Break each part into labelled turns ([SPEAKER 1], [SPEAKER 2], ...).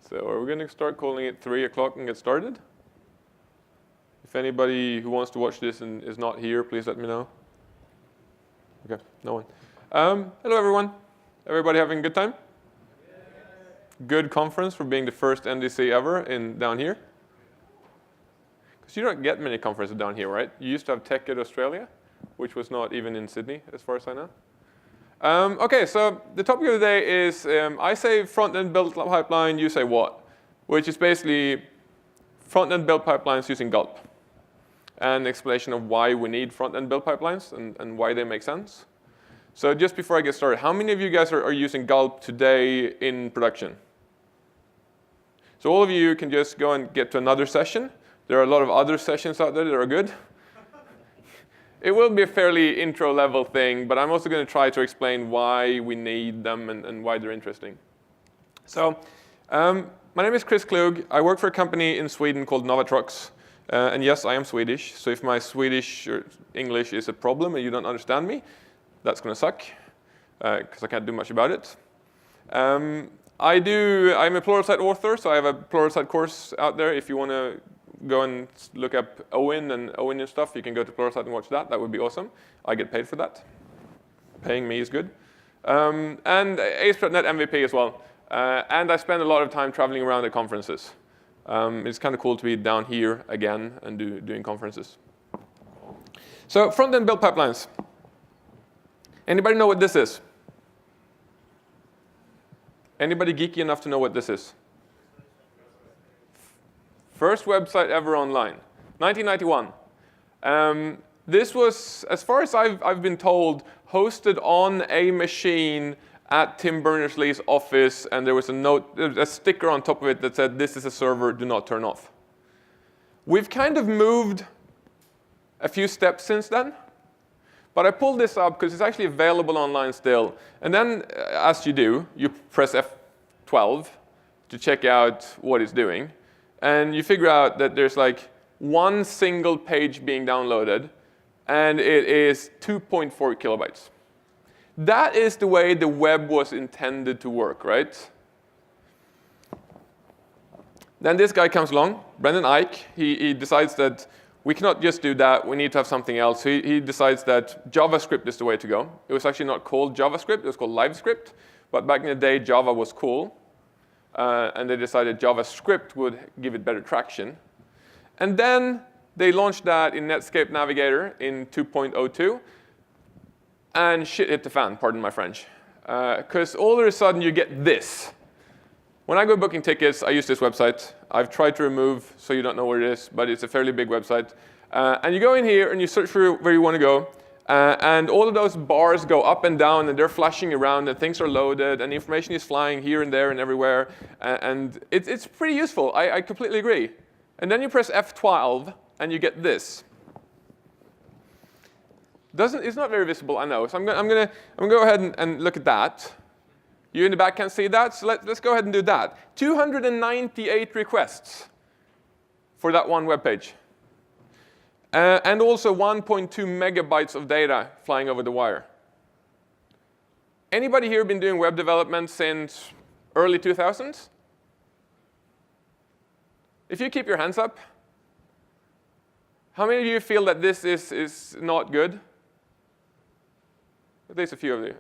[SPEAKER 1] So are we going to start calling it 3 o'clock and get started? If anybody who wants to watch this and is not here, please let me know. Okay, no one. Hello, everyone. Everybody having a good time? Yes. Good conference for being the first NDC ever down here? Because you don't get many conferences down here, right? You used to have Tech at Australia, which was not even in Sydney, as far as I know. Okay, so the topic of the day is I say front-end build pipeline, you say WAT, which is basically front-end build pipelines using Gulp. And explanation of why we need front-end build pipelines and why they make sense. So just before I get started, how many of you guys are using Gulp today in production? So all of you can just go and get to another session. There are a lot of other sessions out there that are good. It will be a fairly intro-level thing, but I'm also going to try to explain why we need them and why they're interesting. So my name is Klug. I work for a company in Sweden called Novatrox. And yes, I am Swedish. So if my Swedish or English is a problem and you don't understand me, that's going to suck, because I can't do much about it. I'm a Pluralsight author, so I have a Pluralsight course out there. If you want to go and look up Owen and stuff, you can go to Pluralsight and watch that. That would be awesome. I get paid for that. Paying me is good. And ASP.NET MVP as well. And I spend a lot of time traveling around at conferences. It's kind of cool to be down here again and doing conferences. So front-end build pipelines. Anybody know what this is? Anybody geeky enough to know what this is? First website ever online, 1991. This was, as far as I've been told, hosted on a machine at Tim Berners-Lee's office, and there was a sticker on top of it that said, "This is a server, do not turn off." We've kind of moved a few steps since then, but I pulled this up because it's actually available online still. And then, as you do, you press F12 to check out what it's doing. And you figure out that there's like one single page being downloaded, and it is 2.4 kilobytes. That is the way the web was intended to work, right? Then this guy comes along, Brendan Eich. He decides that we cannot just do that. We need to have something else. So he decides that JavaScript is the way to go. It was actually not called JavaScript. It was called LiveScript. But back in the day, Java was cool. And they decided JavaScript would give it better traction. And then they launched that in Netscape Navigator in 2.02. And shit hit the fan, pardon my French. Because all of a sudden you get this. When I go booking tickets, I use this website. I've tried to remove so you don't know where it is, but it's a fairly big website. And you go in here and you search for where you want to go. And all of those bars go up and down, and they're flashing around, and things are loaded, and information is flying here and there and everywhere. And it's pretty useful. I completely agree. And then you press F12, and you get this. It's not very visible, I know. So I'm going to go ahead and look at that. You in the back can't see that, so let's go ahead and do that. 298 requests for that one web page. And also 1.2 megabytes of data flying over the wire. Anybody here been doing web development since early 2000s? If you keep your hands up, how many of you feel that this is not good? At least a few of you.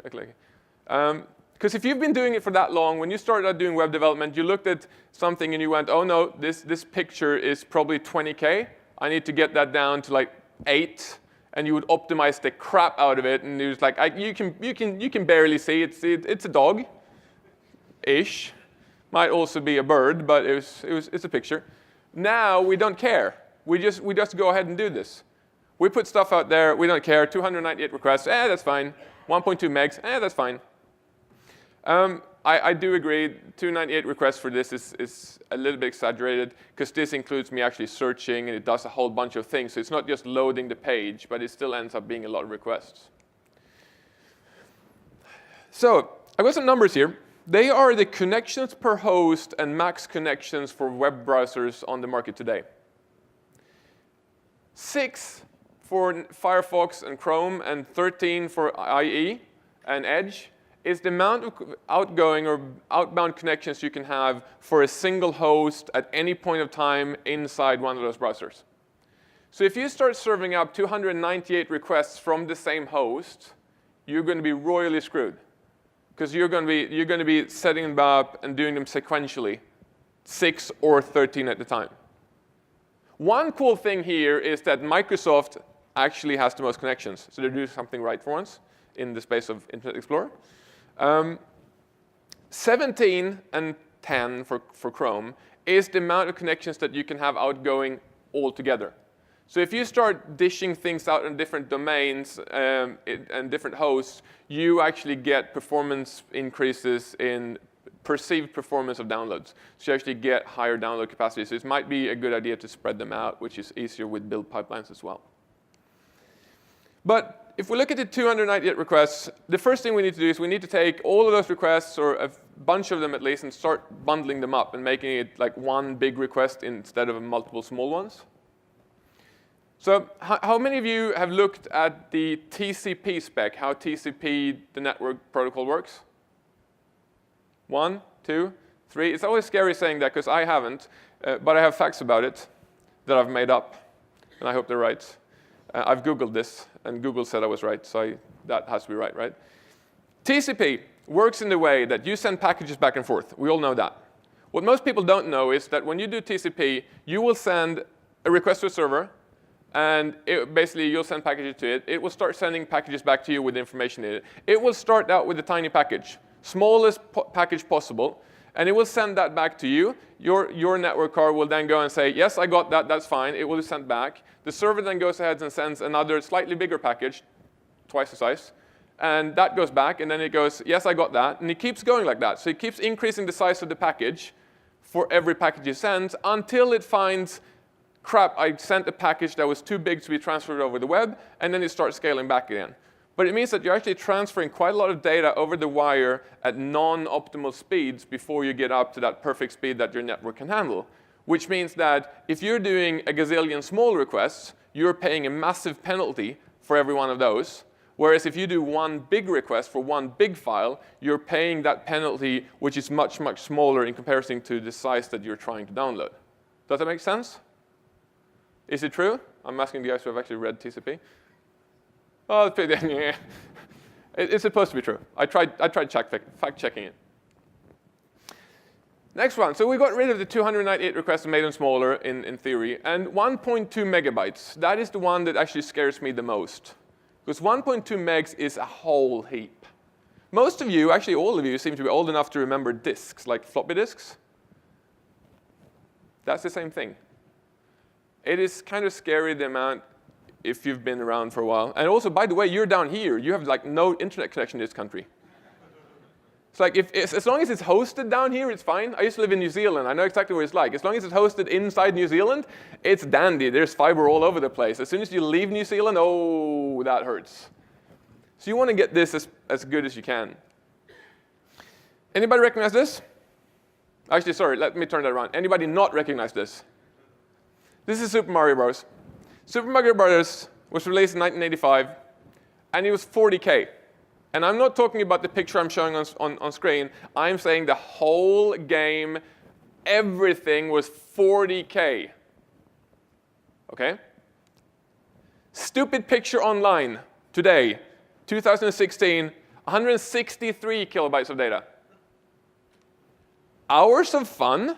[SPEAKER 1] Because if you've been doing it for that long, when you started out doing web development, you looked at something and you went, oh no, this picture is probably 20K. I need to get that down to like 8, and you would optimize the crap out of it, and it was like you can barely see it. It's a dog-ish. Might also be a bird, but it's a picture. Now we don't care. We just go ahead and do this. We put stuff out there. We don't care. 298 requests. That's fine. 1.2 megs. That's fine. I do agree, 298 requests for this is a little bit exaggerated, because this includes me actually searching, and it does a whole bunch of things. So it's not just loading the page, but it still ends up being a lot of requests. So I've got some numbers here. They are the connections per host and max connections for web browsers on the market today. 6 for Firefox and Chrome, and 13 for IE and Edge. is the amount of outgoing or outbound connections you can have for a single host at any point of time inside one of those browsers. So if you start serving up 298 requests from the same host, you're going to be royally screwed. Because you're going to be setting them up and doing them sequentially, 6 or 13 at a time. One cool thing here is that Microsoft actually has the most connections. So they're doing something right for once in the space of Internet Explorer. 17 and 10 for Chrome is the amount of connections that you can have outgoing altogether. So if you start dishing things out in different domains and different hosts, you actually get performance increases in perceived performance of downloads. So you actually get higher download capacity. So it might be a good idea to spread them out, which is easier with build pipelines as well. But if we look at the 298 requests, the first thing we need to do is we need to take all of those requests, or a bunch of them at least, and start bundling them up and making it like one big request instead of multiple small ones. So how many of you have looked at the TCP spec, how TCP, the network protocol, works? 1, 2, 3. It's always scary saying that because I haven't, but I have facts about it that I've made up, and I hope they're right. I've Googled this, and Google said I was right, so that has to be right, right? TCP works in the way that you send packages back and forth. We all know that. What most people don't know is that when you do TCP, you will send a request to a server, and basically you'll send packages to it. It will start sending packages back to you with information in it. It will start out with a tiny package, smallest package possible, and it will send that back to you. Your network card will then go and say, yes, I got that, that's fine. It will be sent back. The server then goes ahead and sends another slightly bigger package, twice the size, and that goes back, and then it goes, yes, I got that, and it keeps going like that. So it keeps increasing the size of the package for every package you send until it finds, crap, I sent a package that was too big to be transferred over the web, and then it starts scaling back again. But it means that you're actually transferring quite a lot of data over the wire at non-optimal speeds before you get up to that perfect speed that your network can handle. Which means that if you're doing a gazillion small requests, you're paying a massive penalty for every one of those. Whereas if you do one big request for one big file, you're paying that penalty, which is much, much smaller in comparison to the size that you're trying to download. Does that make sense? Is it true? I'm asking the guys who have actually read TCP. Oh, it's supposed to be true. I tried fact-checking it. Next one. So we got rid of the 298 requests and made them smaller in theory. And 1.2 megabytes, that is the one that actually scares me the most. Because 1.2 megs is a whole heap. Most of you, actually all of you, seem to be old enough to remember disks, like floppy disks. That's the same thing. It is kind of scary, the amount, if you've been around for a while. And also, by the way, you're down here. You have like no internet connection in this country. It's like, as long as it's hosted down here, it's fine. I used to live in New Zealand. I know exactly what it's like. As long as it's hosted inside New Zealand, it's dandy. There's fiber all over the place. As soon as you leave New Zealand, oh, that hurts. So you want to get this as good as you can. Anybody recognize this? Actually, sorry, let me turn that around. Anybody not recognize this? This is Super Mario Bros. Super Mario Bros. Was released in 1985, and it was 40K. And I'm not talking about the picture I'm showing on screen. I'm saying the whole game, everything was 40K. Okay? Stupid picture online today, 2016, 163 kilobytes of data. Hours of fun?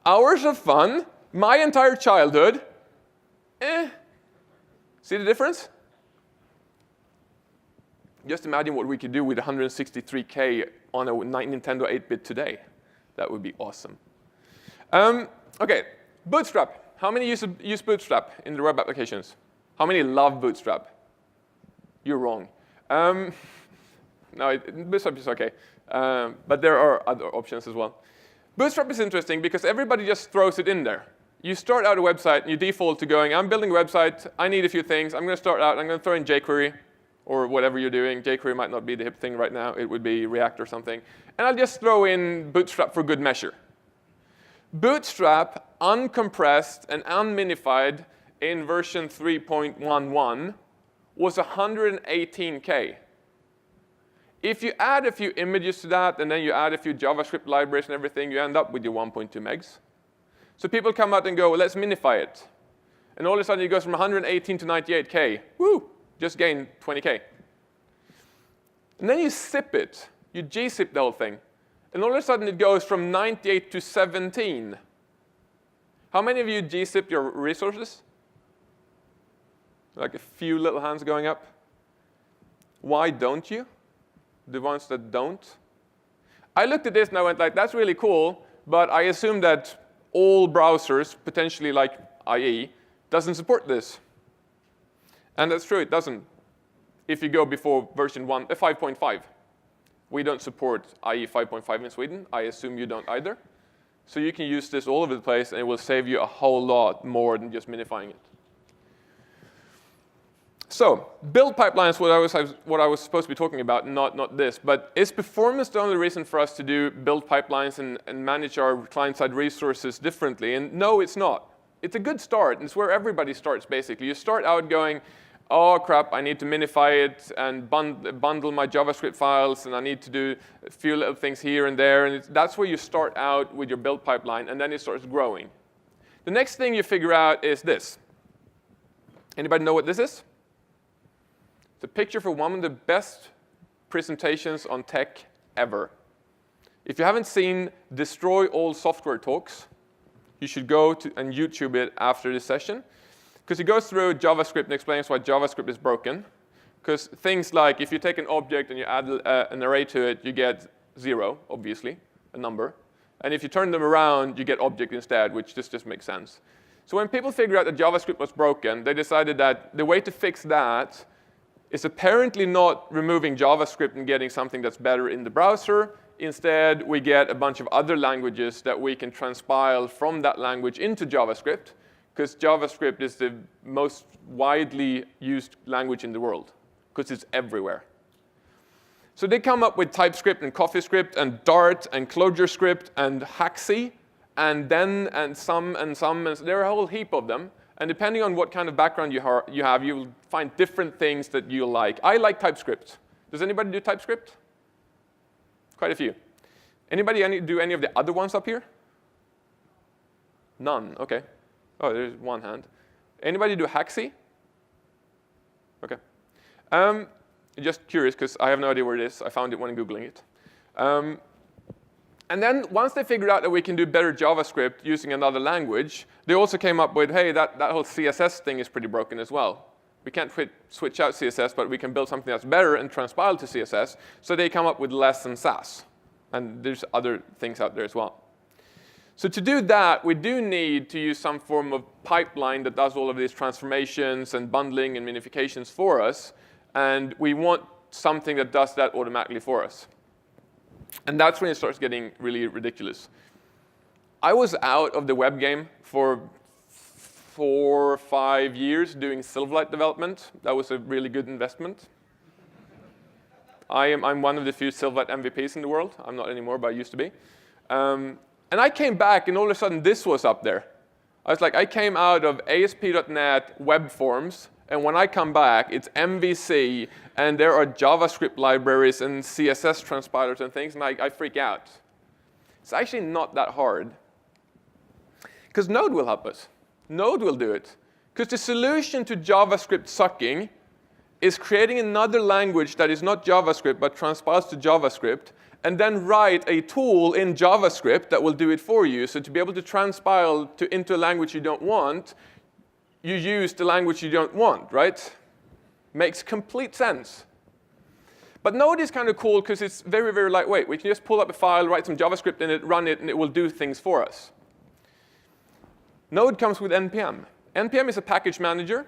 [SPEAKER 1] Hours of fun? My entire childhood? See the difference? Just imagine what we could do with 163K on a Nintendo 8-bit today. That would be awesome. OK, Bootstrap. How many use Bootstrap in the web applications? How many love Bootstrap? You're wrong. No, Bootstrap is OK. But there are other options as well. Bootstrap is interesting because everybody just throws it in there. You start out a website, and you default to going, I'm building a website. I need a few things. I'm going to start out. I'm going to throw in jQuery or whatever you're doing. jQuery might not be the hip thing right now. It would be React or something. And I'll just throw in Bootstrap for good measure. Bootstrap, uncompressed and unminified in version 3.11, was 118K. If you add a few images to that, and then you add a few JavaScript libraries and everything, you end up with your 1.2 megs. So people come out and go, well, let's minify it. And all of a sudden, it goes from 118 to 98K. Woo! Just gained 20K. And then you zip it. You gzip the whole thing. And all of a sudden, it goes from 98 to 17. How many of you gzipped your resources? Like a few little hands going up. Why don't you? The ones that don't. I looked at this and I went like, that's really cool, but I assume that all browsers, potentially like IE, doesn't support this. And that's true, it doesn't. If you go before version 5.5. We don't support IE 5.5 in Sweden. I assume you don't either. So you can use this all over the place, and it will save you a whole lot more than just minifying it. So build pipelines, what I was supposed to be talking about, not this. But is performance the only reason for us to do build pipelines and manage our client-side resources differently? And no, it's not. It's a good start. It's where everybody starts, basically. You start out going, oh, crap, I need to minify it and bundle my JavaScript files, and I need to do a few little things here and there. And that's where you start out with your build pipeline, and then it starts growing. The next thing you figure out is this. Anybody know what this is? It's a picture for one of the best presentations on tech ever. If you haven't seen Destroy All Software Talks, you should go and YouTube it after this session. Because he goes through JavaScript and explains why JavaScript is broken. Because things like if you take an object and you add an array to it, you get 0, obviously, a number. And if you turn them around, you get object instead, which just makes sense. So when people figured out that JavaScript was broken, they decided that the way to fix that is apparently not removing JavaScript and getting something that's better in the browser. Instead, we get a bunch of other languages that we can transpile from that language into JavaScript, because JavaScript is the most widely used language in the world, because it's everywhere. So they come up with TypeScript and CoffeeScript and Dart and ClojureScript and Haxi and then and some and some. And there are a whole heap of them. And depending on what kind of background you have, you will find different things that you like. I like TypeScript. Does anybody do TypeScript? Quite a few. Anybody do any of the other ones up here? None. OK. Oh, there's one hand. Anybody do Haxi? OK. Just curious, because I have no idea where it is. I found it when Googling it. And then once they figured out that we can do better JavaScript using another language, they also came up with, hey, that whole CSS thing is pretty broken as well. We can't switch out CSS, but we can build something that's better and transpile to CSS. So they come up with less and Sass. And there's other things out there as well. So to do that, we do need to use some form of pipeline that does all of these transformations and bundling and minifications for us. And we want something that does that automatically for us. And that's when it starts getting really ridiculous. I was out of the web game for 4 or 5 years doing Silverlight development. That was a really good investment. I'm one of the few Silverlight MVPs in the world. I'm not anymore, but I used to be. And I came back, and all of a sudden, this was up there. I was like, I came out of ASP.NET web forms, and when I come back, it's MVC, and there are JavaScript libraries and CSS transpilers and things, and I freak out. It's actually not that hard. Because Node will help us. Node will do it. Because the solution to JavaScript sucking is creating another language that is not JavaScript, but transpiles to JavaScript, and then write a tool in JavaScript that will do it for you. So to be able to transpile into a language you don't want, you use the language you don't want, right? Makes complete sense. But Node is kind of cool because it's very, very lightweight. We can just pull up a file, write some JavaScript in it, run it, and it will do things for us. Node comes with NPM. NPM is a package manager.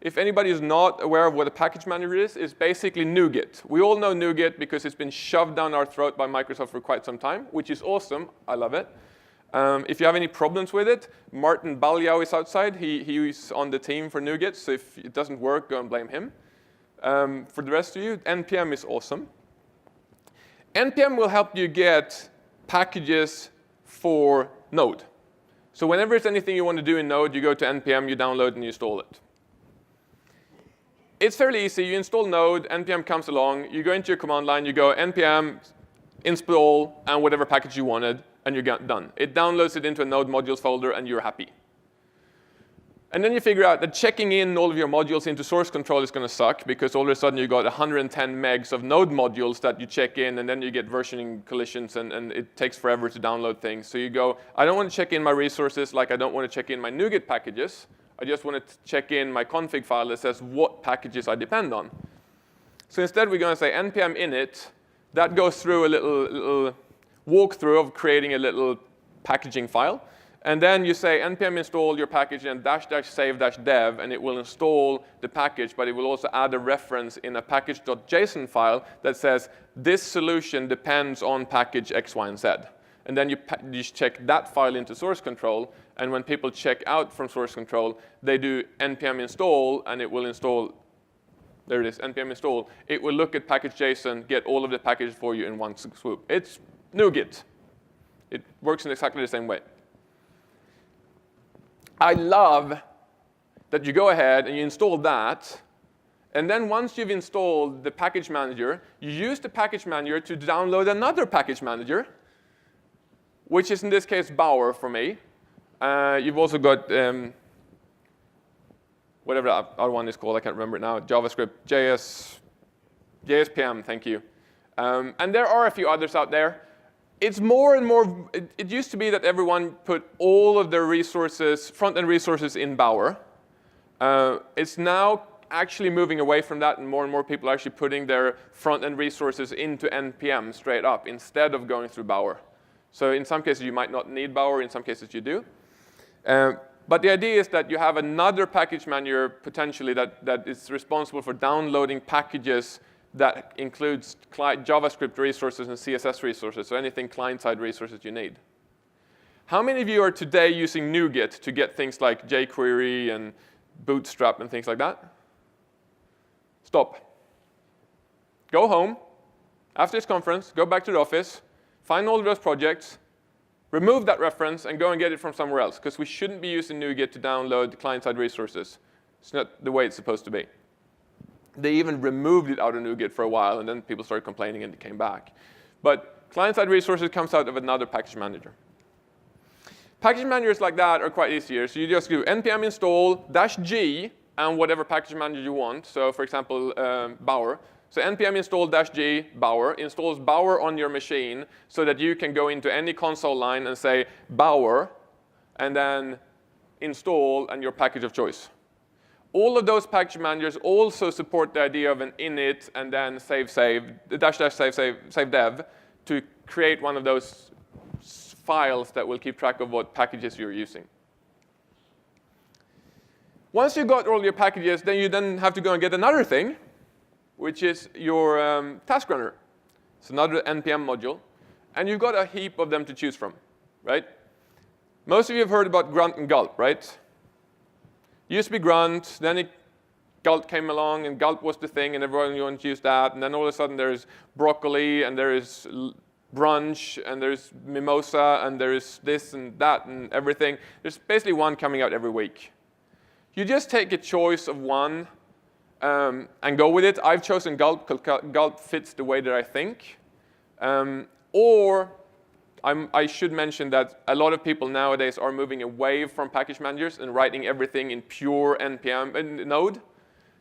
[SPEAKER 1] If anybody is not aware of what a package manager is, it's basically NuGet. We all know NuGet because it's been shoved down our throat by Microsoft for quite some time, which is awesome. I love it. If you have any problems with it, Martin Baljau is outside. He's on the team for NuGet, so if it doesn't work, go and blame him. For the rest of you, NPM is awesome. NPM will help you get packages for Node. So whenever there's anything you want to do in Node, you go to NPM, you download, and you install it. it's fairly easy. You install Node, npm comes along, you go into your command line, you go npm install and whatever package you wanted, and you're done. It downloads it into a Node modules folder, and you're happy. And then you figure out that checking in all of your modules into source control is going to suck, because all of a sudden you got 110 megs of Node modules that you check in, and then you get versioning collisions, and it takes forever to download things. So you go, I don't want to check in my resources like I don't want to check in my NuGet packages. I just want to check in my config file that says what packages I depend on. So instead we're going to say npm init. That goes through a little walkthrough of creating a little packaging file. And then you say npm install your package and --save-dev, and it will install the package, but it will also add a reference in a package.json file that says this solution depends on package X, Y, and Z. And then you check that file into source control, and when people check out from source control, they do npm install, and it will install, there it is, npm install. It will look at package.json, get all of the packages for you in one swoop. It's NuGet. It works in exactly the same way. I love that you go ahead and you install that, and then once you've installed the package manager, you use the package manager to download another package manager, which is in this case Bower for me. You've also got whatever that other one is called, I can't remember it now, JavaScript, JSPM, thank you. And there are a few others out there. It's more and more, it used to be that everyone put all of their resources, front-end resources in Bower. It's now actually moving away from that, and more people are actually putting their front-end resources into NPM straight up instead of going through Bower. So in some cases you might not need Bower, in some cases you do. But the idea is that you have another package manager potentially that is responsible for downloading packages that includes JavaScript resources and CSS resources, so anything client-side resources you need. How many of you are today using NuGet to get things like jQuery and Bootstrap and things like that? Stop. Go home. After this conference, go back to the office, find all of those projects, remove that reference, and go and get it from somewhere else, because we shouldn't be using NuGet to download client-side resources. It's not the way it's supposed to be. They even removed it out of NuGet for a while, and then people started complaining, and it came back. But client-side resources comes out of another package manager. Package managers like that are quite easier. So you just do npm install -g and whatever package manager you want. So for example, Bower. So npm install -g Bower installs Bower on your machine so that you can go into any console line and say Bower, and then install and your package of choice. All of those package managers also support the idea of an init and then save dev to create one of those files that will keep track of what packages you're using. Once you got all your packages, then you have to go and get another thing, which is your task runner. It's another npm module, and you've got a heap of them to choose from, right? Most of you have heard about Grunt and Gulp, right? Used to be Grunt, then Gulp came along, and Gulp was the thing, and everyone wanted to use that. And then all of a sudden there's broccoli, and there is brunch, and there's mimosa, and there's this and that and everything. There's basically one coming out every week. You just take a choice of one and go with it. I've chosen Gulp because Gulp fits the way that I think. I should mention that a lot of people nowadays are moving away from package managers and writing everything in pure npm and Node.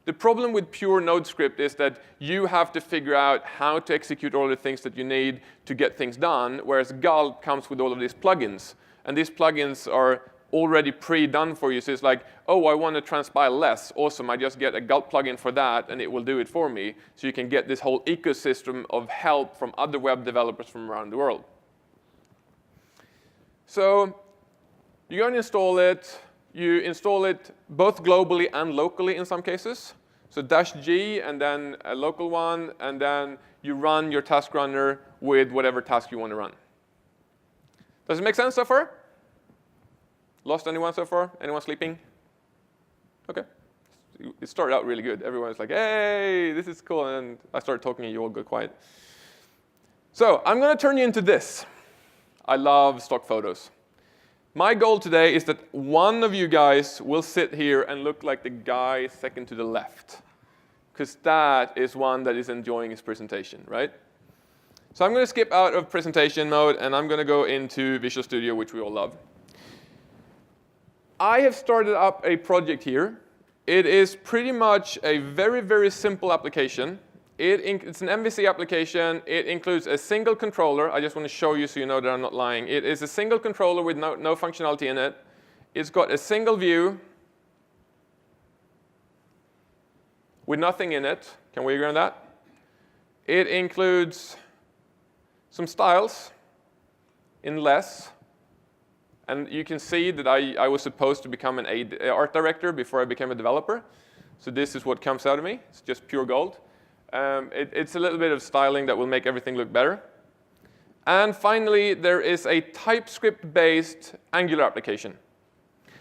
[SPEAKER 1] The problem with pure Node script is that you have to figure out how to execute all the things that you need to get things done, whereas Gulp comes with all of these plugins. And these plugins are already pre-done for you. So it's like, oh, I want to transpile less. Awesome, I just get a Gulp plugin for that, and it will do it for me. So you can get this whole ecosystem of help from other web developers from around the world. So you go and install it. You install it both globally and locally in some cases. So -g and then a local one, and then you run your task runner with whatever task you want to run. Does it make sense so far? Lost anyone so far? Anyone sleeping? Okay. It started out really good. Everyone's like, hey, this is cool. And I started talking and you all got quiet. So I'm going to turn you into this. I love stock photos. My goal today is that one of you guys will sit here and look like the guy second to the left. because that is one that is enjoying its presentation, right? So I'm going to skip out of presentation mode, and I'm going to go into Visual Studio, which we all love. I have started up a project here. It is pretty much a very, very simple application. It's an MVC application. It includes a single controller. I just want to show you so you know that I'm not lying. It is a single controller with no functionality in it. It's got a single view with nothing in it. Can we agree on that? It includes some styles in less. And you can see that I was supposed to become an art director before I became a developer. So this is what comes out of me. It's just pure gold. It's a little bit of styling that will make everything look better. And finally, there is a TypeScript-based Angular application.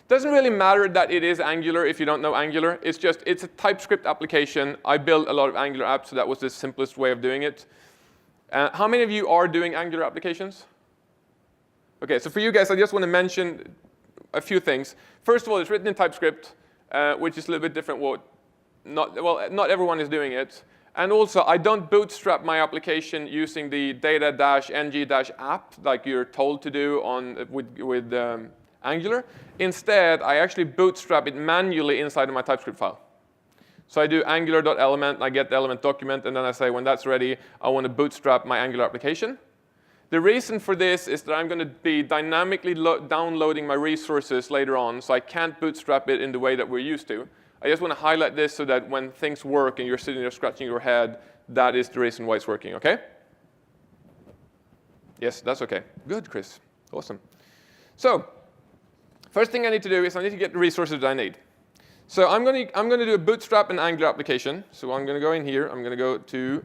[SPEAKER 1] Doesn't really matter that it is Angular if you don't know Angular. It's a TypeScript application. I built a lot of Angular apps, so that was the simplest way of doing it. How many of you are doing Angular applications? OK, so for you guys, I just want to mention a few things. First of all, it's written in TypeScript, which is a little bit different. Not everyone is doing it. And also, I don't bootstrap my application using the data-ng-app like you're told to do with Angular. Instead, I actually bootstrap it manually inside of my TypeScript file. So I do angular.element, I get the element document, and then I say, when that's ready, I want to bootstrap my Angular application. The reason for this is that I'm going to be dynamically downloading my resources later on, so I can't bootstrap it in the way that we're used to. I just want to highlight this so that when things work and you're sitting there scratching your head, that is the reason why it's working, OK? Yes, that's OK. Good, Chris. Awesome. So first thing I need to do is I need to get the resources that I need. So I'm going to do a bootstrap and Angular application. So I'm going to go in here. I'm going to go to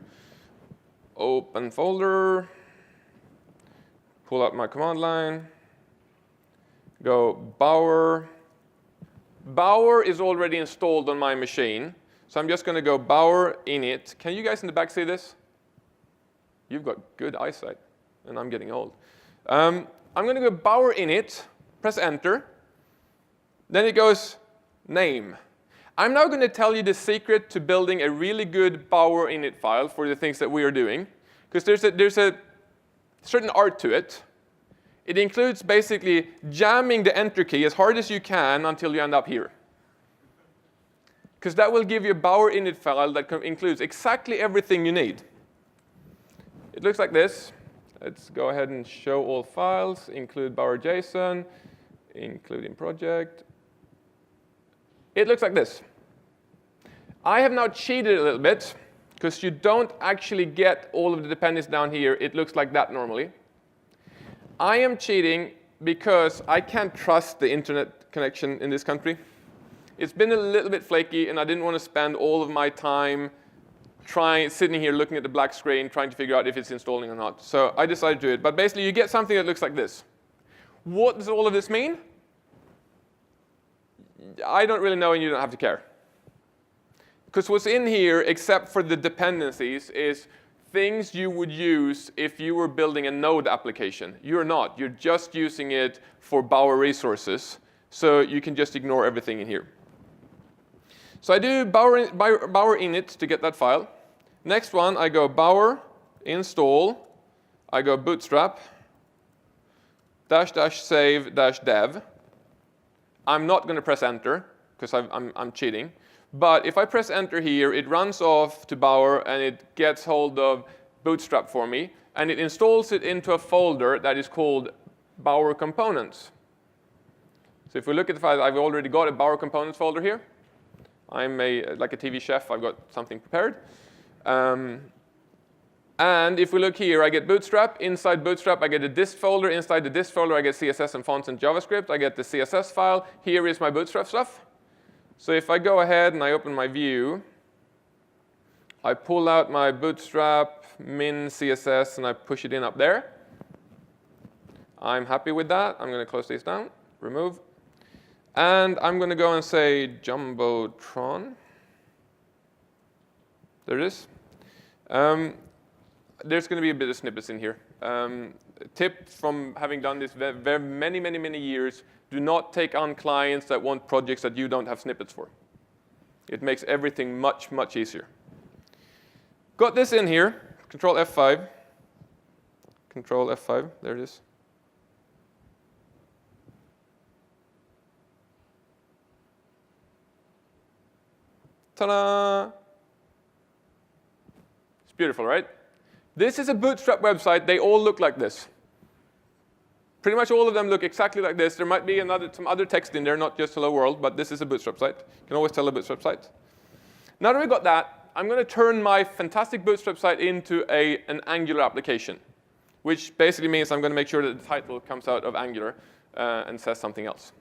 [SPEAKER 1] open folder, pull up my command line, go Bower. Bower is already installed on my machine. So I'm just going to go Bower init. Can you guys in the back see this? You've got good eyesight, and I'm getting old. I'm going to go Bower init, press Enter. Then it goes name. I'm now going to tell you the secret to building a really good Bower init file for the things that we are doing, because there's a certain art to it. It includes basically jamming the Enter key as hard as you can until you end up here. Because that will give you a Bower init file that includes exactly everything you need. It looks like this. Let's go ahead and show all files, include Bower.json, include in project. It looks like this. I have now cheated a little bit, because you don't actually get all of the dependencies down here. It looks like that normally. I am cheating because I can't trust the internet connection in this country. It's been a little bit flaky, and I didn't want to spend all of my time sitting here looking at the black screen, trying to figure out if it's installing or not. So I decided to do it. But basically, you get something that looks like this. What does all of this mean? I don't really know, and you don't have to care. Because what's in here, except for the dependencies, is things you would use if you were building a Node application. You're not. You're just using it for Bower resources. So you can just ignore everything in here. So I do Bower init to get that file. Next one, I go Bower install. I go bootstrap --save--dev. I'm not going to press Enter, because I'm cheating. But if I press Enter here, it runs off to Bower, and it gets hold of Bootstrap for me. And it installs it into a folder that is called Bower Components. So if we look at the file, I've already got a Bower Components folder here. I'm like a TV chef. I've got something prepared. And if we look here, I get Bootstrap. Inside Bootstrap, I get a dist folder. Inside the dist folder, I get CSS and fonts and JavaScript. I get the CSS file. Here is my Bootstrap stuff. So if I go ahead and I open my view, I pull out my Bootstrap min CSS, and I push it in up there. I'm happy with that. I'm going to close these down, remove. And I'm going to go and say Jumbotron. There it is. There's going to be a bit of snippets in here. Tip from having done this very many years, do not take on clients that want projects that you don't have snippets for. It makes everything much easier. got this in here. Control F5. Control F5. There it is. Ta-da! It's beautiful, right? This is a Bootstrap website. They all look like this. Pretty much all of them look exactly like this. There might be some other text in there, not just hello world, but this is a Bootstrap site. You can always tell a Bootstrap site. Now that we've got that, I'm going to turn my fantastic Bootstrap site into an Angular application, which basically means I'm going to make sure that the title comes out of Angular and says something else.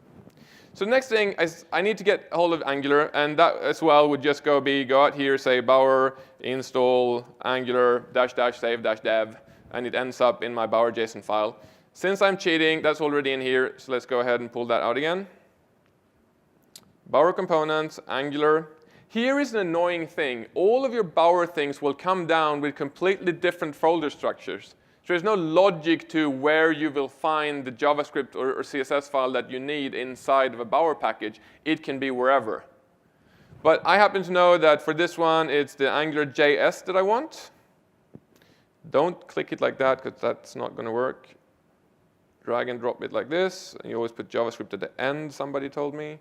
[SPEAKER 1] So the next thing is I need to get a hold of Angular, and that as well would just go out here, say bower install angular -- save - dev, and it ends up in my bower JSON file. Since I'm cheating, that's already in here, so let's go ahead and pull that out again. Bower components, Angular. Here is an annoying thing. All of your Bower things will come down with completely different folder structures. So there's no logic to where you will find the JavaScript or CSS file that you need inside of a Bower package. It can be wherever. But I happen to know that for this one, it's the Angular.js that I want. Don't click it like that, because that's not going to work. Drag and drop it like this. And you always put JavaScript at the end, somebody told me.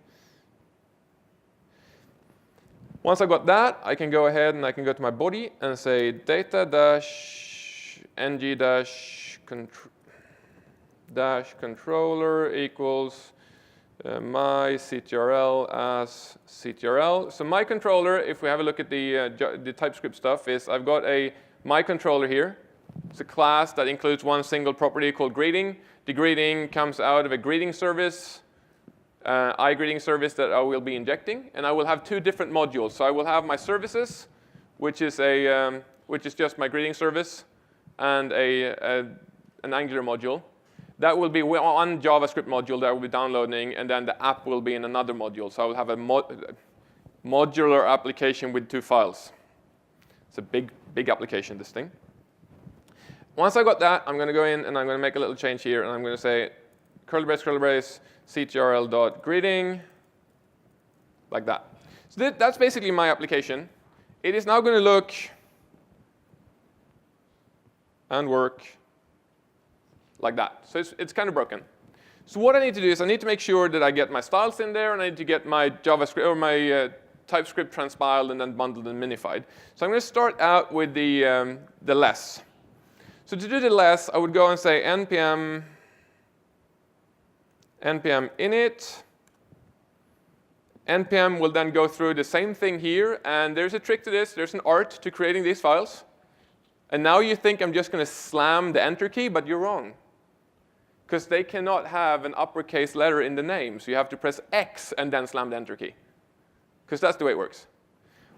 [SPEAKER 1] Once I got that, I can go ahead and I can go to my body and say data-ng-controller equals my CTRL as CTRL. So my controller, if we have a look at the TypeScript stuff, is I've got my controller here. It's a class that includes one single property called greeting. The greeting comes out of a greeting service, iGreeting service that I will be injecting, and I will have two different modules. So I will have my services, which is just my greeting service, and an Angular module. That will be one JavaScript module that I will be downloading, and then the app will be in another module. So I will have a modular application with two files. It's a big application, this thing. Once I got that, I'm going to go in and I'm going to make a little change here, and I'm going to say curly brace, CTRL.greeting, like that. So that's basically my application. It is now going to look and work like that. So it's kind of broken. So what I need to do is I need to make sure that I get my styles in there, and I need to get my JavaScript or my TypeScript transpiled and then bundled and minified. So I'm going to start out with the less. So to do the less, I would go and say npm init. npm will then go through the same thing here, and there's a trick to this. There's an art to creating these files. And now you think I'm just going to slam the enter key, but you're wrong. Because they cannot have an uppercase letter in the name. So you have to press X and then slam the enter key. Because that's the way it works.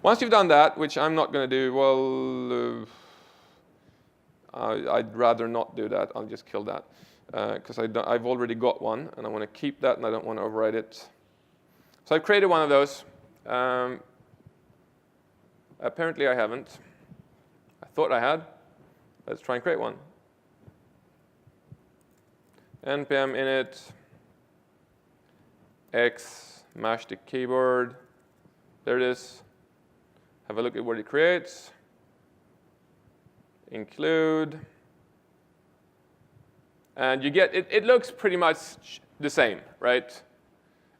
[SPEAKER 1] Once you've done that, which I'm not going to do, well, I'd rather not do that. I'll just kill that. Because I've already got one, and I want to keep that, and I don't want to overwrite it. So I've created one of those. Apparently I haven't. I thought I had. Let's try and create one. npm init x mash the keyboard. There it is. Have a look at what it creates. Include. And you get, it looks pretty much the same, right?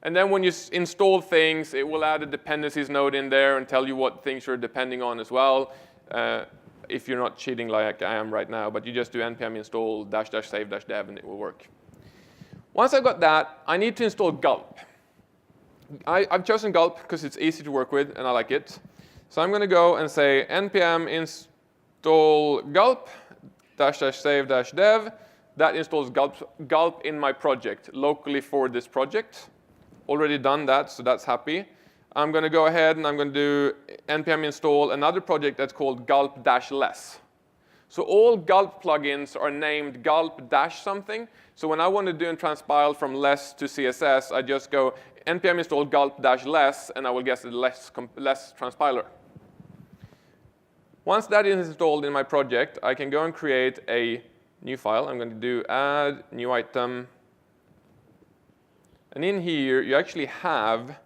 [SPEAKER 1] And then when you install things, it will add a dependencies node in there and tell you what things you're depending on as well. If you're not cheating like I am right now, but you just do npm install -- save - dev, and it will work. Once I've got that, I need to install Gulp. I've chosen Gulp because it's easy to work with, and I like it. So I'm going to go and say npm install Gulp -- save - dev. That installs Gulp in my project, locally for this project. Already done that, so that's happy. I'm going to go ahead and I'm going to do npm install another project that's called Gulp - less. So all Gulp plugins are named Gulp - something. So when I want to do a transpile from less to CSS, I just go npm install Gulp - less, and I will get the less transpiler. Once that is installed in my project, I can go and create a new file. I'm going to do add new item. And in here, you actually have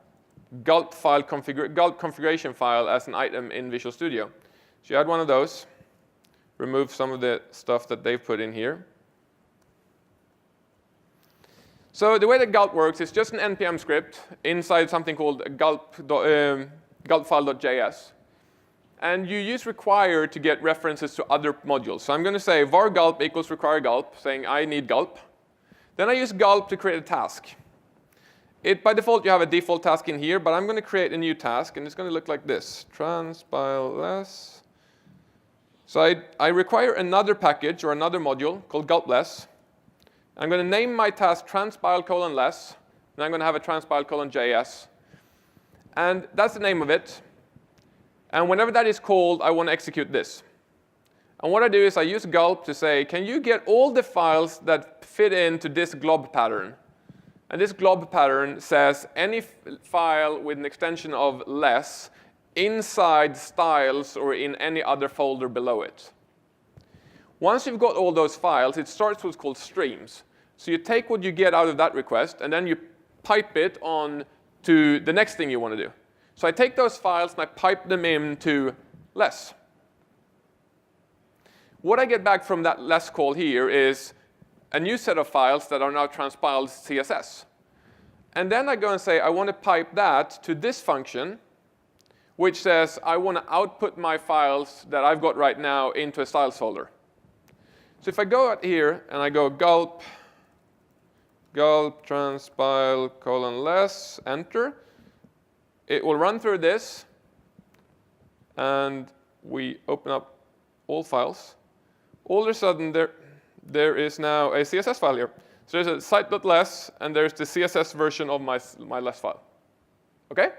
[SPEAKER 1] Gulp configuration file as an item in Visual Studio. So you add one of those, remove some of the stuff that they've put in here. So the way that Gulp works is just an npm script inside something called gulpfile.js. And you use require to get references to other modules. So I'm going to say var gulp equals require gulp, saying I need gulp. Then I use gulp to create a task. By default, you have a default task in here, but I'm going to create a new task, and it's going to look like this, transpile less. So I require another package or another module called gutless. I'm going to name my task transpile::less, and I'm going to have a transpile::js. And that's the name of it. And whenever that is called, I want to execute this. And what I do is I use gulp to say, can you get all the files that fit into this glob pattern? And this glob pattern says any file with an extension of less inside styles or in any other folder below it. Once you've got all those files, it starts what's called streams. So you take what you get out of that request, and then you pipe it on to the next thing you want to do. So I take those files and I pipe them into less. What I get back from that less call here is a new set of files that are now transpiled CSS. And then I go and say, I want to pipe that to this function, which says I want to output my files that I've got right now into a styles folder. So if I go out here and I go gulp transpile::less, enter, it will run through this, and we open up all files. All of a sudden, there is now a CSS file here. So there's a site.less, and there's the CSS version of my less file. OK?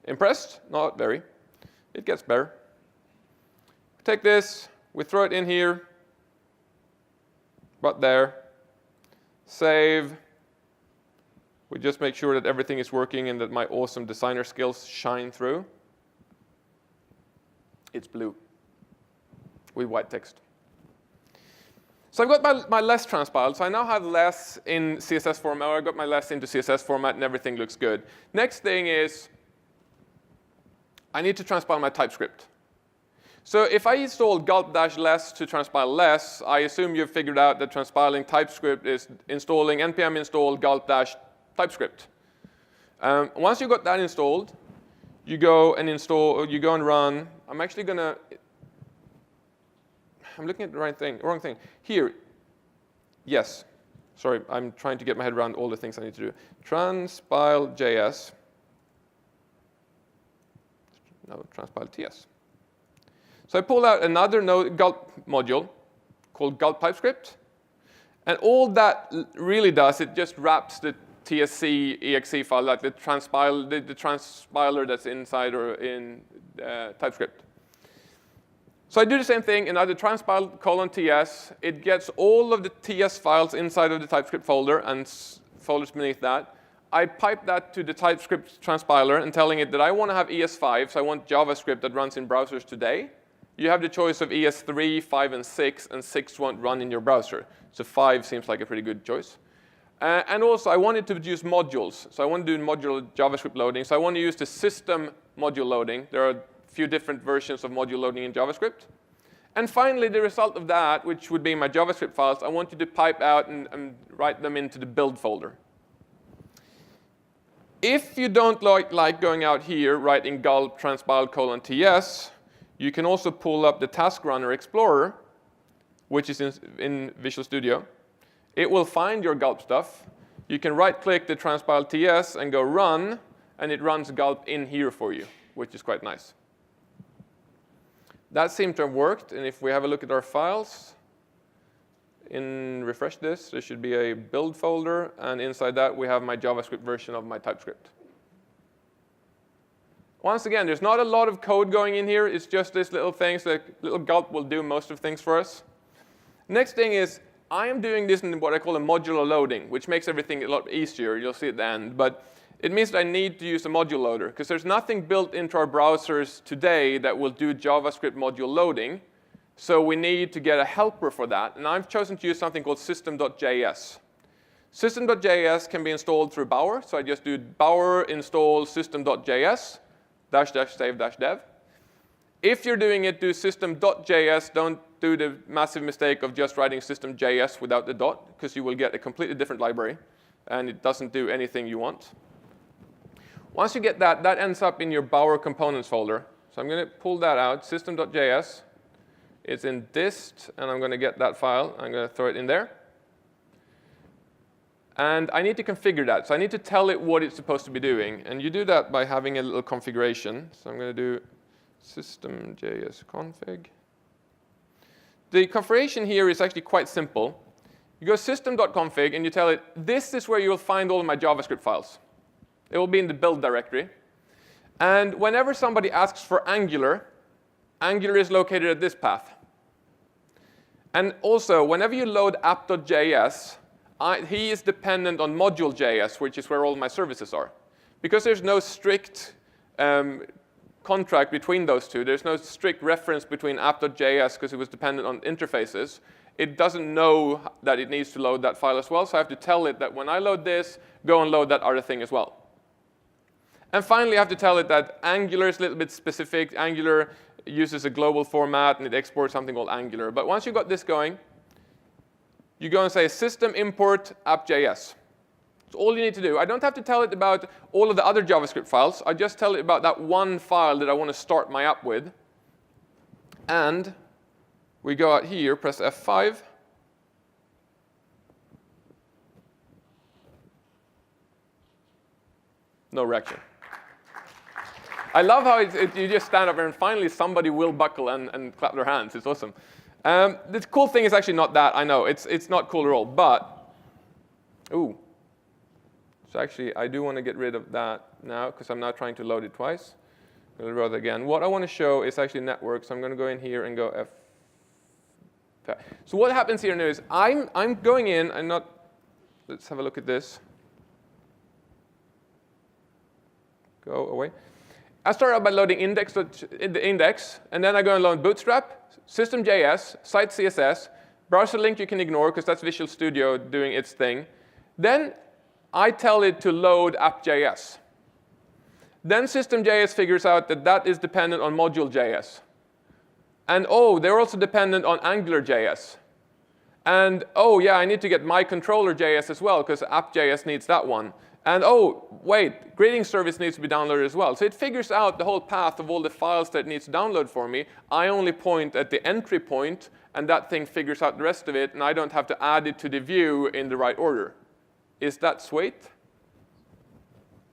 [SPEAKER 1] Impressed? Not very. It gets better. Take this. We throw it in here, but there. Save. We just make sure that everything is working and that my awesome designer skills shine through. It's blue with white text. So I've got my less transpiled. So I now have less in CSS format, or I got my less into CSS format, and everything looks good. Next thing is I need to transpile my TypeScript. So if I install gulp-less to transpile less, I assume you've figured out that transpiling TypeScript is installing npm install gulp-TypeScript. Once you've got that installed, you go and run. I'm looking at the wrong thing. Here, yes. Sorry, I'm trying to get my head around all the things I need to do. Transpile.js. No, transpile.ts. So I pull out another gulp module called gulp TypeScript. And all that really does, it just wraps the tsc exe file, like the transpiler that's inside or in TypeScript. So I do the same thing in either transpile::ts. It gets all of the ts files inside of the TypeScript folder and folders beneath that. I pipe that to the TypeScript transpiler and telling it that I want to have ES5, so I want JavaScript that runs in browsers today. You have the choice of ES3, 5, and 6, and 6 won't run in your browser. So 5 seems like a pretty good choice. And also, I wanted to use modules. So I want to do modular JavaScript loading. So I want to use the system module loading. There are a few different versions of module loading in JavaScript. And finally, the result of that, which would be my JavaScript files, I want you to pipe out and write them into the build folder. If you don't like going out here, writing gulp transpile::ts, you can also pull up the Task Runner Explorer, which is in Visual Studio. It will find your gulp stuff. You can right-click the transpile::ts and go run, and it runs gulp in here for you, which is quite nice. That seemed to have worked, and if we have a look at our files, refresh this, there should be a build folder, and inside that we have my JavaScript version of my TypeScript. Once again, there's not a lot of code going in here. It's just this little thing, so little gulp will do most of things for us. Next thing is, I am doing this in what I call a modular loading, which makes everything a lot easier. You'll see at the end. But it means that I need to use a module loader, because there's nothing built into our browsers today that will do JavaScript module loading. So we need to get a helper for that. And I've chosen to use something called system.js. System.js can be installed through Bower. So I just do bower install system.js -- save -dev. If you're doing it, do system.js. Don't do the massive mistake of just writing systemjs without the dot, because you will get a completely different library, and it doesn't do anything you want. Once you get that, that ends up in your Bower components folder. So I'm going to pull that out, system.js. It's in dist, and I'm going to get that file. I'm going to throw it in there. And I need to configure that. So I need to tell it what it's supposed to be doing. And you do that by having a little configuration. So I'm going to do systemjs config. The configuration here is actually quite simple. You go system.config, and you tell it, this is where you'll find all of my JavaScript files. It will be in the build directory. And whenever somebody asks for Angular, Angular is located at this path. And also, whenever you load app.js, he is dependent on module.js, which is where all my services are. Because there's no strict contract between those two, there's no strict reference between app.js because it was dependent on interfaces, it doesn't know that it needs to load that file as well. So I have to tell it that when I load this, go and load that other thing as well. And finally, I have to tell it that Angular is a little bit specific. Angular uses a global format, and it exports something called Angular. But once you got this going, you go and say system import app.js. That's all you need to do. I don't have to tell it about all of the other JavaScript files. I just tell it about that one file that I want to start my app with. And we go out here, press F5. No reaction. I love how you just stand up and finally somebody will buckle and clap their hands. It's awesome. The cool thing is actually not that. I know, it's not cool at all. But, ooh. So actually, I do want to get rid of that now because I'm now trying to load it twice. I'm going to load it again. What I want to show is actually network. So I'm going to go in here and go F. So what happens here now is I'm going in. I'm not. Let's have a look at this. Go away. I start out by loading the index, and then I go and load Bootstrap, systemjs, site CSS, browser link you can ignore because that's Visual Studio doing its thing. Then I tell it to load app.js. Then systemjs figures out that that is dependent on module.js. And oh, they're also dependent on Angular.js. And oh, yeah, I need to get my controller.js as well because app.js needs that one. And oh, wait, greeting service needs to be downloaded as well. So it figures out the whole path of all the files that it needs to download for me. I only point at the entry point, and that thing figures out the rest of it, and I don't have to add it to the view in the right order. Is that sweet?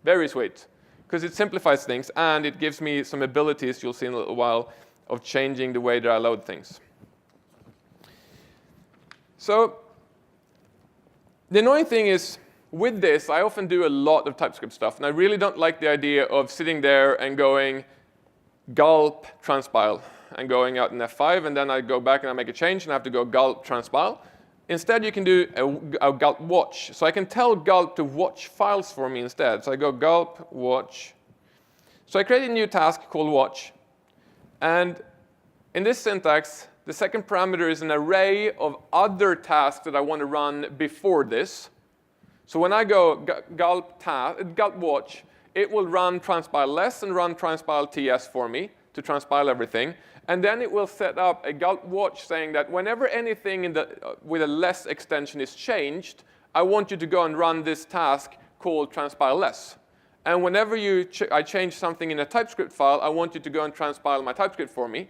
[SPEAKER 1] Very sweet, because it simplifies things, and it gives me some abilities, you'll see in a little while, of changing the way that I load things. So the annoying thing is, with this, I often do a lot of TypeScript stuff, and I really don't like the idea of sitting there and going gulp transpile and going out in F5, and then I go back and I make a change, and I have to go gulp transpile. Instead, you can do a gulp watch. So I can tell gulp to watch files for me instead. So I go gulp watch. So I create a new task called watch. And in this syntax, the second parameter is an array of other tasks that I want to run before this. So when I go gulp watch, it will run transpile less and run transpile ts for me to transpile everything. And then it will set up a gulp watch saying that whenever anything with a less extension is changed, I want you to go and run this task called transpile less. And whenever I change something in a TypeScript file, I want you to go and transpile my TypeScript for me.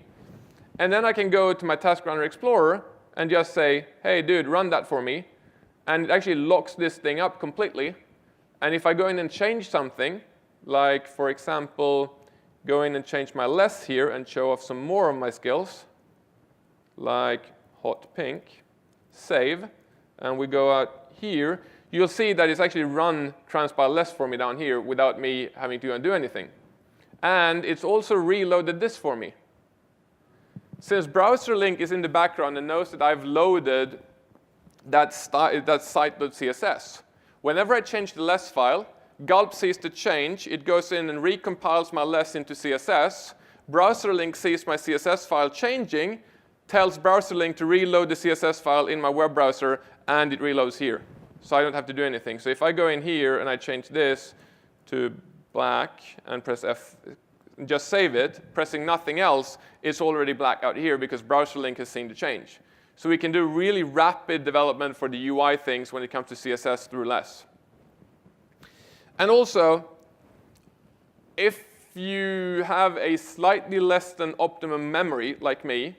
[SPEAKER 1] And then I can go to my Task Runner Explorer and just say, hey, dude, run that for me. And it actually locks this thing up completely. And if I go in and change something, like, for example, go in and change my less here and show off some more of my skills, like hot pink, save, and we go out here, you'll see that it's actually run transpile less for me down here without me having to undo anything. And it's also reloaded this for me. Since browser link is in the background and knows that I've loaded that site.css, whenever I change the less file, gulp sees the change. It goes in and recompiles my less into CSS. Browser link sees my CSS file changing, tells browser link to reload the CSS file in my web browser, and it reloads here. So I don't have to do anything. So if I go in here and I change this to black and press and just save it, pressing nothing else, it's already black out here because browser link has seen the change. So we can do really rapid development for the UI things when it comes to CSS through less. And also, if you have a slightly less than optimum memory, like me,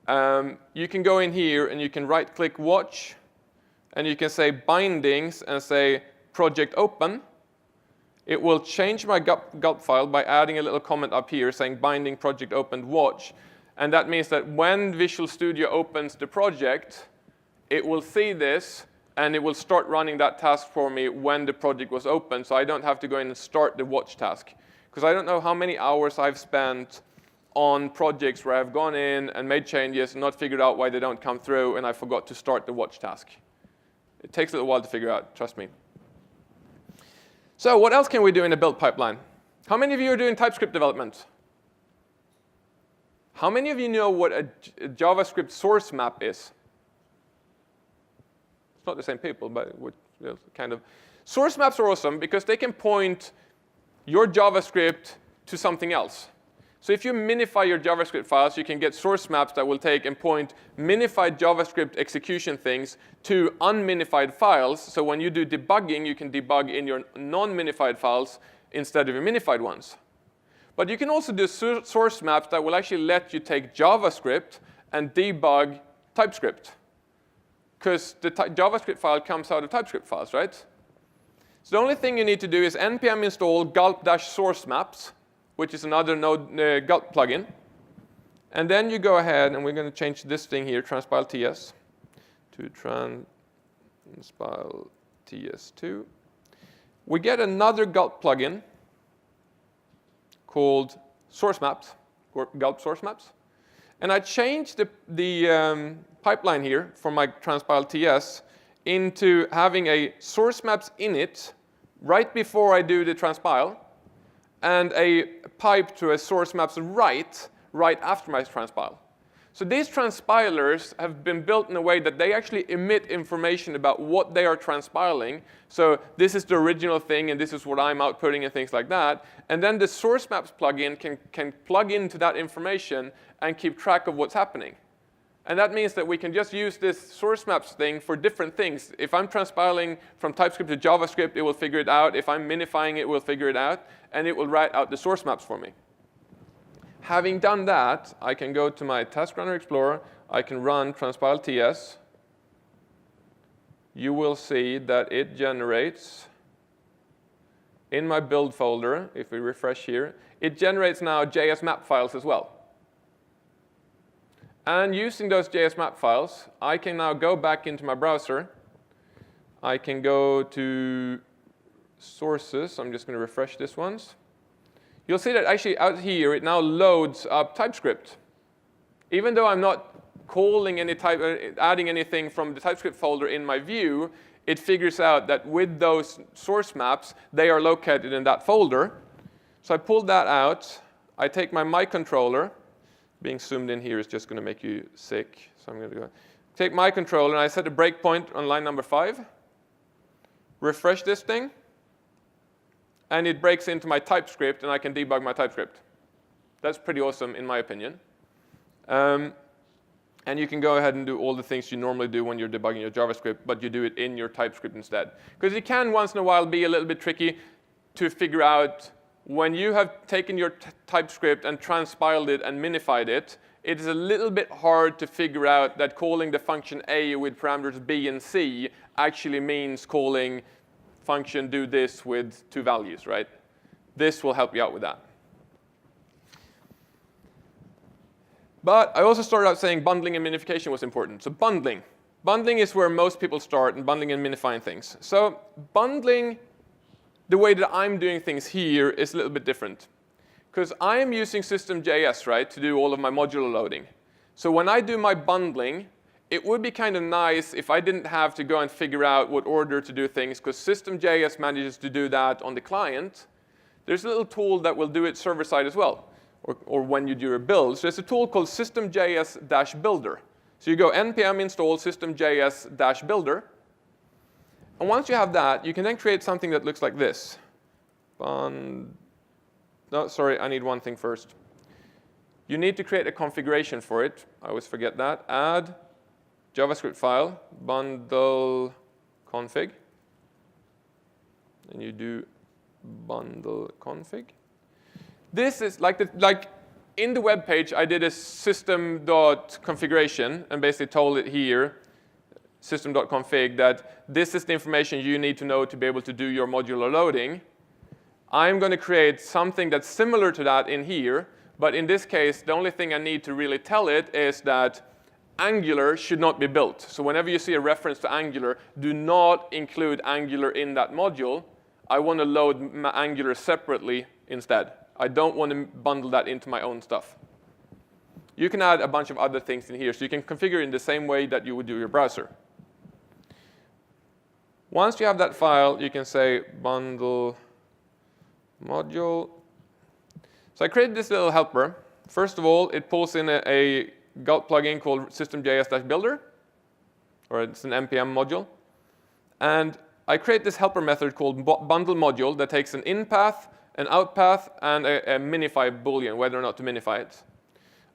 [SPEAKER 1] you can go in here and you can right-click watch, and you can say bindings and say project open. It will change my gulp file by adding a little comment up here saying binding project opened watch. And that means that when Visual Studio opens the project, it will see this, and it will start running that task for me when the project was open, so I don't have to go in and start the watch task. Because I don't know how many hours I've spent on projects where I've gone in and made changes and not figured out why they don't come through, and I forgot to start the watch task. It takes a little while to figure out, trust me. So what else can we do in a build pipeline? How many of you are doing TypeScript development? How many of you know what a JavaScript source map is? It's not the same people, but kind of. Source maps are awesome because they can point your JavaScript to something else. So if you minify your JavaScript files, you can get source maps that will take and point minified JavaScript execution things to unminified files. So when you do debugging, you can debug in your non-minified files instead of your minified ones. But you can also do source maps that will actually let you take JavaScript and debug TypeScript. Because the JavaScript file comes out of TypeScript files, right? So the only thing you need to do is npm install gulp-source maps, which is another Node Gulp plugin. And then you go ahead, and we're going to change this thing here, transpile ts, to transpile ts2. We get another Gulp plugin called source maps, or Gulp source maps. And I changed the pipeline here for my transpile ts into having a source maps init right before I do the transpile, and a pipe to a source maps right after my transpile. So these transpilers have been built in a way that they actually emit information about what they are transpiling. So this is the original thing, and this is what I'm outputting, and things like that. And then the source maps plugin can plug into that information and keep track of what's happening. And that means that we can just use this source maps thing for different things. If I'm transpiling from TypeScript to JavaScript, it will figure it out. If I'm minifying it, it will figure it out. And it will write out the source maps for me. Having done that, I can go to my Task Runner Explorer. I can run transpile ts. You will see that it generates, in my build folder, if we refresh here, it generates now JS map files as well. And using those JS map files, I can now go back into my browser. I can go to sources. I'm just going to refresh this once. You'll see that actually out here, it now loads up TypeScript. Even though I'm not calling any adding anything from the TypeScript folder in my view, it figures out that with those source maps, they are located in that folder. So I pulled that out. I take my controller. Being zoomed in here is just going to make you sick. So I'm going to go take my controller, and I set a breakpoint on line number 5. Refresh this thing. And it breaks into my TypeScript, and I can debug my TypeScript. That's pretty awesome, in my opinion. And you can go ahead and do all the things you normally do when you're debugging your JavaScript, but you do it in your TypeScript instead. Because it can, once in a while, be a little bit tricky to figure out when you have taken your TypeScript and transpiled it and minified it, it is a little bit hard to figure out that calling the function A with parameters B and C actually means calling function do this with 2 values, right? This will help you out with that. But I also started out saying bundling and minification was important. So bundling. Bundling is where most people start, and bundling and minifying things. So bundling, the way that I'm doing things here is a little bit different. Because I am using systemjs, right, to do all of my modular loading. So when I do my bundling, it would be kind of nice if I didn't have to go and figure out what order to do things, because systemjs manages to do that on the client. There's a little tool that will do it server-side as well, or when you do your build. So there's a tool called systemjs-builder. So you go npm install systemjs-builder. And once you have that, you can then create something that looks like this. no, sorry, I need one thing first. You need to create a configuration for it. I always forget that. Add JavaScript file, bundleconfig. And you do bundleconfig. This is like in the web page, I did a system.configuration and basically told it here, system.config, that this is the information you need to know to be able to do your modular loading. I'm going to create something that's similar to that in here, but in this case, the only thing I need to really tell it is that Angular should not be built. So whenever you see a reference to Angular, do not include Angular in that module. I want to load Angular separately instead. I don't want to bundle that into my own stuff. You can add a bunch of other things in here, so you can configure it in the same way that you would do your browser. Once you have that file, you can say bundle module. So I created this little helper. First of all, it pulls in a Gulp plugin called systemjs-builder, or it's an npm module. And I create this helper method called bundle module that takes an in path, an out path, and a minify boolean, whether or not to minify it.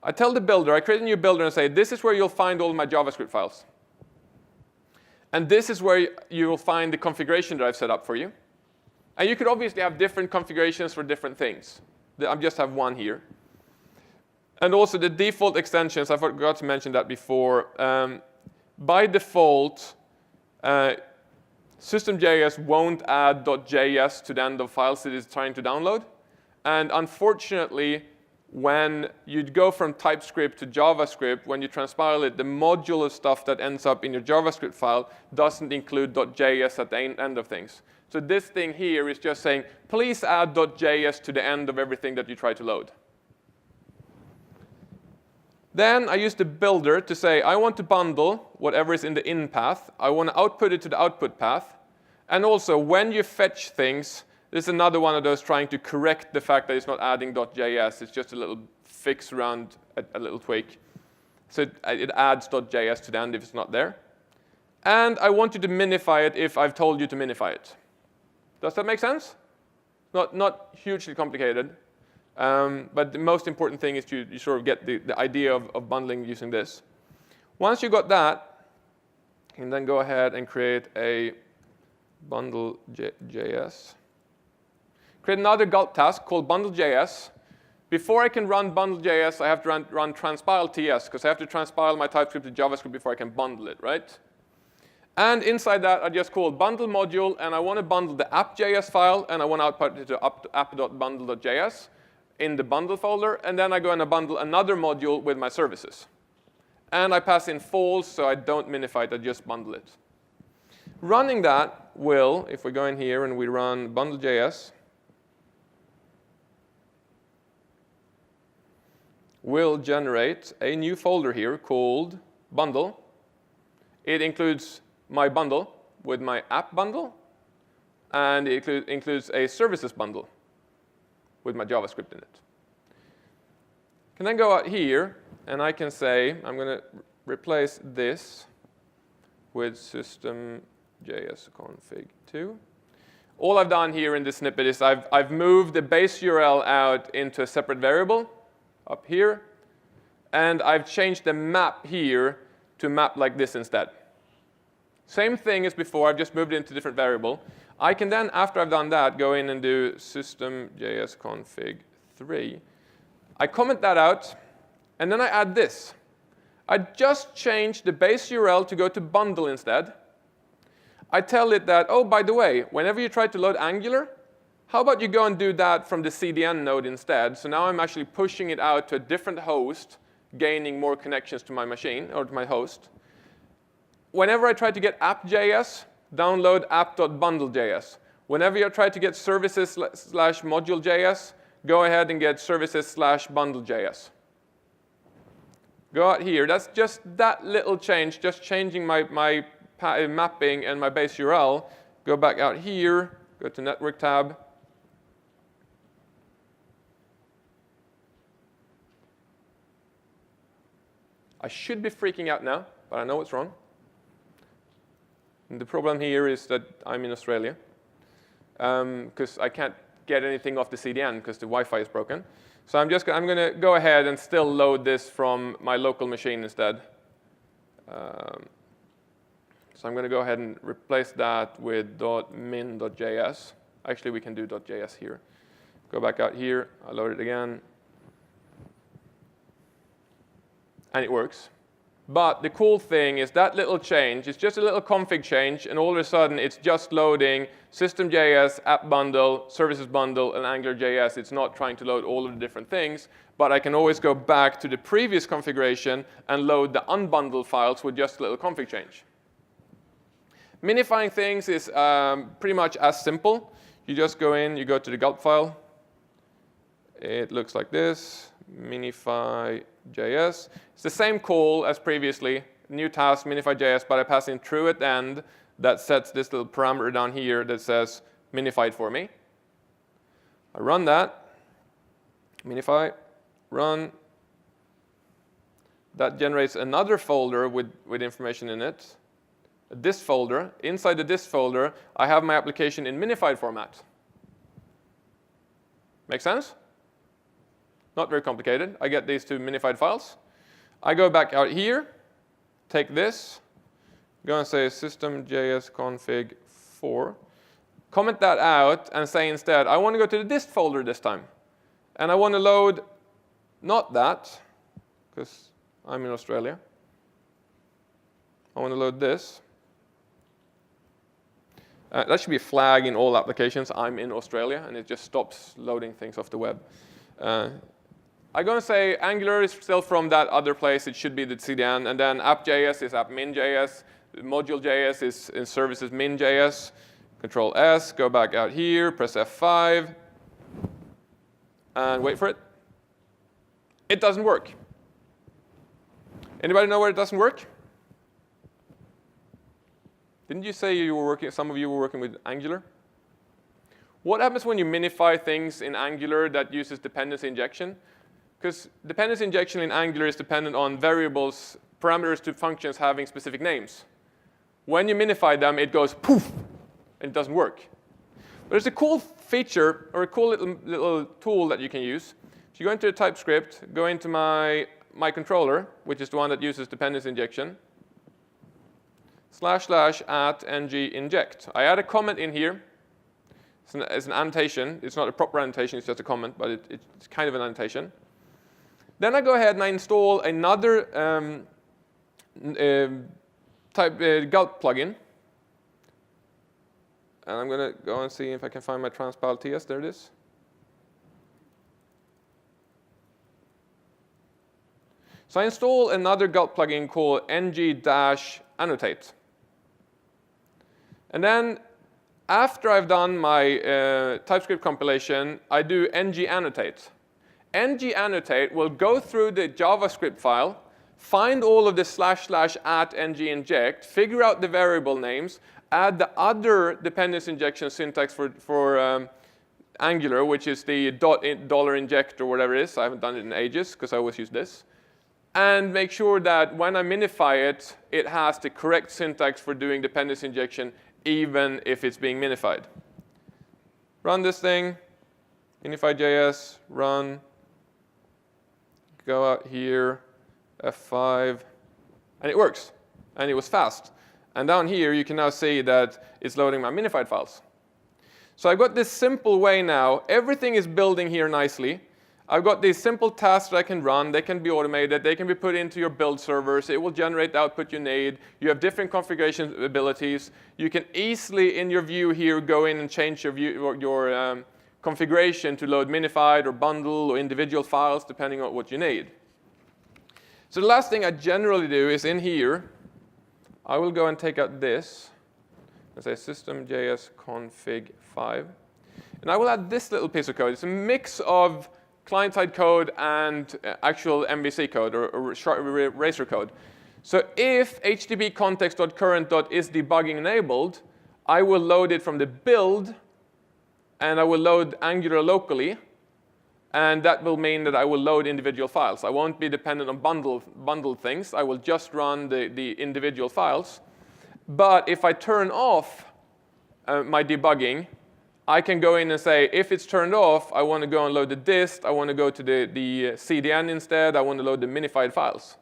[SPEAKER 1] I tell the builder, I create a new builder and say, this is where you'll find all my JavaScript files. And this is where you will find the configuration that I've set up for you. And you could obviously have different configurations for different things. I just have one here. And also the default extensions, I forgot to mention that before. By default, systemjs won't add .js to the end of files it is trying to download. And unfortunately, when you go from TypeScript to JavaScript, when you transpile it, the modular stuff that ends up in your JavaScript file doesn't include .js at the end of things. So this thing here is just saying, please add .js to the end of everything that you try to load. Then I use the builder to say, I want to bundle whatever is in the in path. I want to output it to the output path. And also, when you fetch things, this is another one of those trying to correct the fact that it's not adding .js. It's just a little fix around a little tweak. So it adds .js to the end if it's not there. And I want you to minify it if I've told you to minify it. Does that make sense? Not hugely complicated. But the most important thing is you sort of get the idea of bundling using this. Once you got that, you can then go ahead and create a bundle.js. Create another Gulp task called bundle.js. Before I can run bundle.js, I have to run transpile TS, because I have to transpile my TypeScript to JavaScript before I can bundle it, right? And inside that, I just call bundle module, and I want to bundle the app.js file, and I want to output it to app.bundle.js in the bundle folder, and then I go and I bundle another module with my services. And I pass in false, so I don't minify it, I just bundle it. Running that will, if we go in here and we run bundle.js, will generate a new folder here called bundle. It includes my bundle with my app bundle, and it includes a services bundle with my JavaScript in it. I can then go out here, and I can say, I'm going to replace this with systemjs-config2. All I've done here in this snippet is I've moved the base URL out into a separate variable up here, and I've changed the map here to map like this instead. Same thing as before, I've just moved it into a different variable. I can then, after I've done that, go in and do systemjs-config3. I comment that out, and then I add this. I just changed the base URL to go to bundle instead. I tell it that, oh, by the way, whenever you try to load Angular, how about you go and do that from the CDN node instead? So now I'm actually pushing it out to a different host, gaining more connections to my machine, or to my host. Whenever I try to get app.js, download app.bundle.js. Whenever you try to get services/module.js, go ahead and get services/bundle.js. Go out here. That's just that little change, just changing my mapping and my base URL. Go back out here, go to Network tab. I should be freaking out now, but I know what's wrong. And the problem here is that I'm in Australia, because I can't get anything off the CDN because the Wi-Fi is broken. So I'm going to go ahead and still load this from my local machine instead. So I'm going to go ahead and replace that with .min.js. Actually, we can do .js here. Go back out here. I'll load it again. And it works. But the cool thing is that little change, it's just a little config change, and all of a sudden it's just loading systemjs, app bundle, services bundle, and AngularJS. It's not trying to load all of the different things, but I can always go back to the previous configuration and load the unbundled files with just a little config change. Minifying things is pretty much as simple. You just go in, you go to the gulp file. It looks like this, minify.js. It's the same call as previously, new task, minify.js, but I pass in true at the end that sets this little parameter down here that says minified for me. I run that, minify, run. That generates another folder with information in it. A dist folder. Inside the dist folder, I have my application in minified format. Make sense? Not very complicated. I get these two minified files. I go back out here, take this, go and say systemjs config 4. Comment that out and say instead, I want to go to the dist folder this time. And I want to load not that, because I'm in Australia. I want to load this. That should be a flag in all applications. I'm in Australia, and it just stops loading things off the web. I go and say Angular is still from that other place. It should be the CDN. And then app.js is app.min.js. Module.js is in services min.js. Control S, go back out here, press F5, and wait for it. It doesn't work. Anybody know where it doesn't work? Didn't you say you were working, some of you were working with Angular? What happens when you minify things in Angular that uses dependency injection? Because dependency injection in Angular is dependent on variables, parameters to functions having specific names. When you minify them, it goes poof, and it doesn't work. But there's a cool feature, or a cool little tool that you can use. If you go into the TypeScript, go into my controller, which is the one that uses dependency injection, / at ng inject. I add a comment in here. It's an annotation. It's not a proper annotation, it's just a comment, but it's kind of an annotation. Then I go ahead and I install another Gulp plugin. And I'm going to go and see if I can find my transpile TS. There it is. So I install another Gulp plugin called ng-annotate. And then after I've done my TypeScript compilation, I do ng-annotate. ng-annotate will go through the JavaScript file, find all of the / at ng-inject, figure out the variable names, add the other dependency injection syntax for Angular, which is the $inject or whatever it is. I haven't done it in ages because I always use this. And make sure that when I minify it, it has the correct syntax for doing dependency injection, even if it's being minified. Run this thing, minify.js, run, go out here, F5, and it works. And it was fast. And down here, you can now see that it's loading my minified files. So I've got this simple way now. Everything is building here nicely. I've got these simple tasks that I can run. They can be automated. They can be put into your build servers. It will generate the output you need. You have different configuration abilities. You can easily, in your view here, go in and change your configuration to load minified or bundle or individual files, depending on what you need. So the last thing I generally do is in here, I will go and take out this and say systemjs config 5. And I will add this little piece of code. It's a mix of client-side code and actual MVC code or racer code. So if http context.current.is debugging enabled, I will load it from the build, and I will load Angular locally. And that will mean that I will load individual files. I won't be dependent on bundled things. I will just run the individual files. But if I turn off my debugging, I can go in and say, if it's turned off, I want to go and load the dist. I want to go to the CDN instead. I want to load the minified files.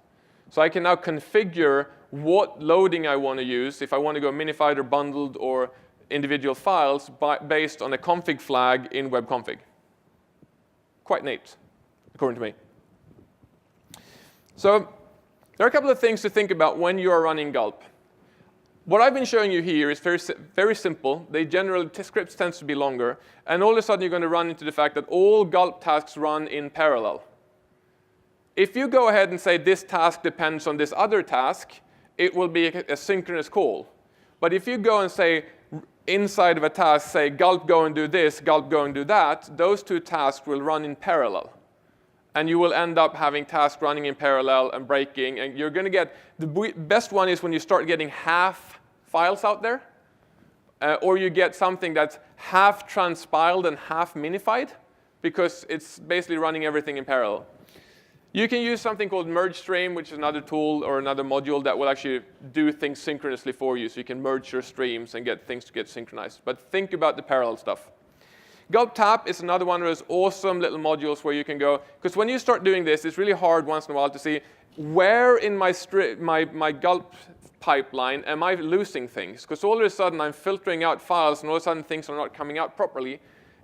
[SPEAKER 1] So I can now configure what loading I want to use, if I want to go minified or bundled or individual files based on a config flag in webconfig. Quite neat, according to me. So there are a couple of things to think about when you are running Gulp. What I've been showing you here is very simple. Scripts tends to be longer. And all of a sudden, you're going to run into the fact that all Gulp tasks run in parallel. If you go ahead and say this task depends on this other task, it will be a synchronous call. But if you go and say, inside of a task, say Gulp go and do this, Gulp go and do that, those two tasks will run in parallel. And you will end up having tasks running in parallel and breaking. And you're going to get, the best one is when you start getting half files out there, or you get something that's half transpiled and half minified, because it's basically running everything in parallel. You can use something called merge stream, which is another tool or another module that will actually do things synchronously for you, so you can merge your streams and get things to get synchronized. But think about the parallel stuff. Gulp tap is another one of those awesome little modules where you can go, because when you start doing this, it's really hard once in a while to see where in my Gulp pipeline am I losing things, because all of a sudden I'm filtering out files and all of a sudden things are not coming out properly.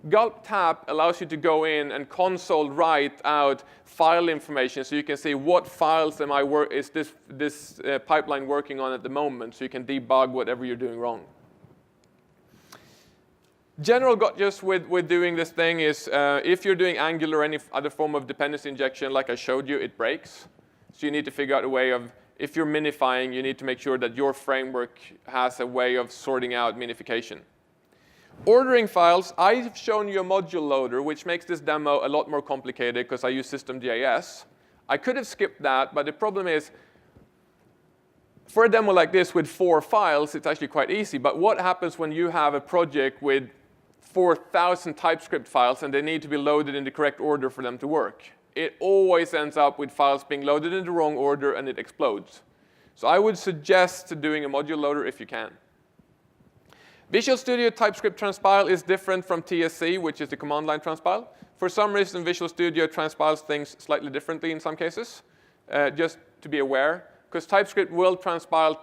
[SPEAKER 1] Gulp tap allows you to go in and console write out file information, so you can see what files is this pipeline working on at the moment, so you can debug whatever you're doing wrong. General gotchas with doing this thing is if you're doing Angular or any other form of dependency injection, like I showed you, it breaks. So you need to figure out a way of, if you're minifying, you need to make sure that your framework has a way of sorting out minification. Ordering files, I've shown you a module loader, which makes this demo a lot more complicated because I use systemjs. I could have skipped that, but the problem is, for a demo like this with 4 files, it's actually quite easy. But what happens when you have a project with 4,000 TypeScript files and they need to be loaded in the correct order for them to work? It always ends up with files being loaded in the wrong order and it explodes. So I would suggest doing a module loader if you can. Visual Studio TypeScript transpile is different from TSC, which is the command line transpile. For some reason, Visual Studio transpiles things slightly differently in some cases, just to be aware. Because TypeScript will transpile,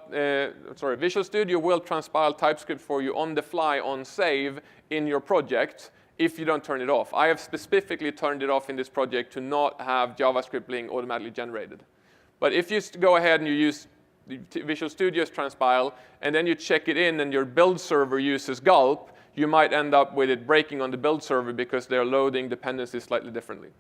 [SPEAKER 1] Visual Studio will transpile TypeScript for you on the fly, on save in your project if you don't turn it off. I have specifically turned it off in this project to not have JavaScript being automatically generated. But if you go ahead and you use Visual Studio's transpile, and then you check it in and your build server uses Gulp, you might end up with it breaking on the build server because they're loading dependencies slightly differently.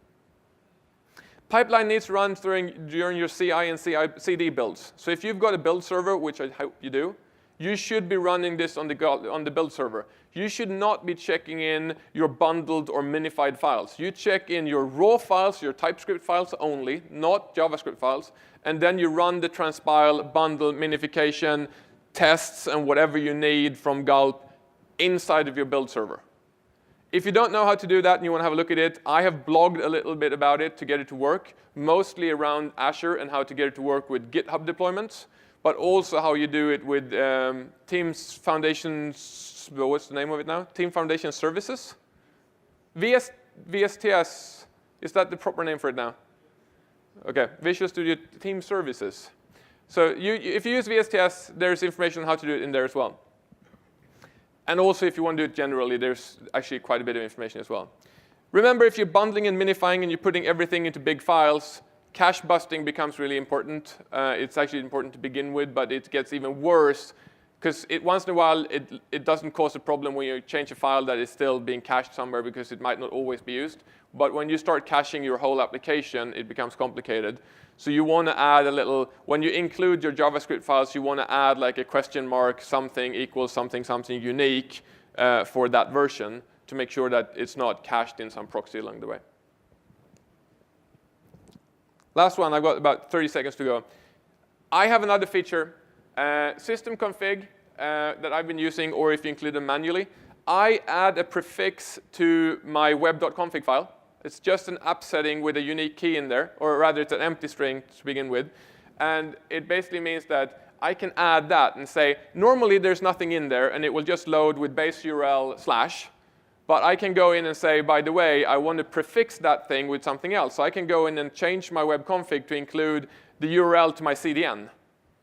[SPEAKER 1] Pipeline needs to run during your CI and CD builds. So if you've got a build server, which I hope you do, you should be running this on the build server. You should not be checking in your bundled or minified files. You check in your raw files, your TypeScript files only, not JavaScript files, and then you run the transpile, bundle, minification, tests, and whatever you need from Gulp inside of your build server. If you don't know how to do that and you want to have a look at it, I have blogged a little bit about it to get it to work, mostly around Azure and how to get it to work with GitHub deployments, but also how you do it with Teams Foundation, what's the name of it now? Team Foundation Services? VSTS, is that the proper name for it now? Okay, Visual Studio Team Services. So if you use VSTS, there's information on how to do it in there as well. And also, if you want to do it generally, there's actually quite a bit of information as well. Remember, if you're bundling and minifying and you're putting everything into big files, cache busting becomes really important. It's actually important to begin with, but it gets even worse because once in a while, it doesn't cause a problem when you change a file that is still being cached somewhere because it might not always be used. But when you start caching your whole application, it becomes complicated. So you want to add a little, when you include your JavaScript files, you want to add like a question mark, something equals something, something unique for that version to make sure that it's not cached in some proxy along the way. Last one, I've got about 30 seconds to go. I have another feature, systemconfig that I've been using, or if you include them manually. I add a prefix to my web.config file. It's just an app setting with a unique key in there, or rather it's an empty string to begin with. And it basically means that I can add that and say, normally there's nothing in there, and it will just load with base URL /. But I can go in and say, by the way, I want to prefix that thing with something else. So I can go in and change my webconfig to include the URL to my CDN.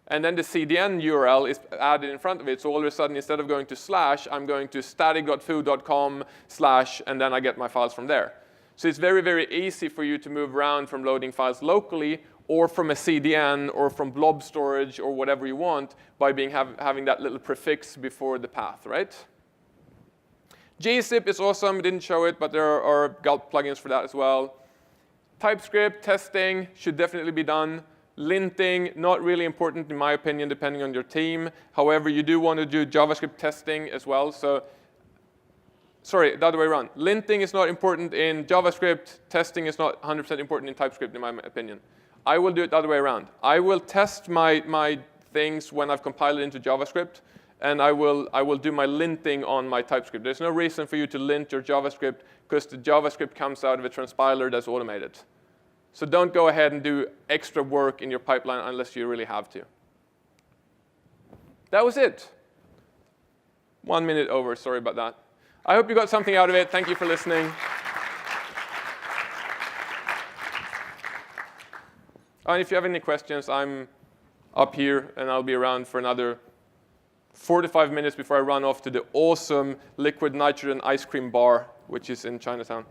[SPEAKER 1] And then the CDN URL is added in front of it. So all of a sudden, instead of going to /, I'm going to static.foo.com/ and then I get my files from there. So it's very, very easy for you to move around from loading files locally or from a CDN or from blob storage or whatever you want by having that little prefix before the path, right? gzip is awesome. I didn't show it, but there are Gulp plugins for that as well. TypeScript testing should definitely be done. Linting, not really important in my opinion, depending on your team. However, you do want to do JavaScript testing as well. So, sorry, the other way around. Linting is not important in JavaScript. Testing is not 100% important in TypeScript, in my opinion. I will do it the other way around. I will test my things when I've compiled it into JavaScript, and I will do my linting on my TypeScript. There's no reason for you to lint your JavaScript because the JavaScript comes out of a transpiler that's automated. So don't go ahead and do extra work in your pipeline unless you really have to. That was it. 1 minute over, sorry about that. I hope you got something out of it. Thank you for listening. And if you have any questions, I'm up here, and I'll be around for another 45 minutes before I run off to the awesome liquid nitrogen ice cream bar, which is in Chinatown.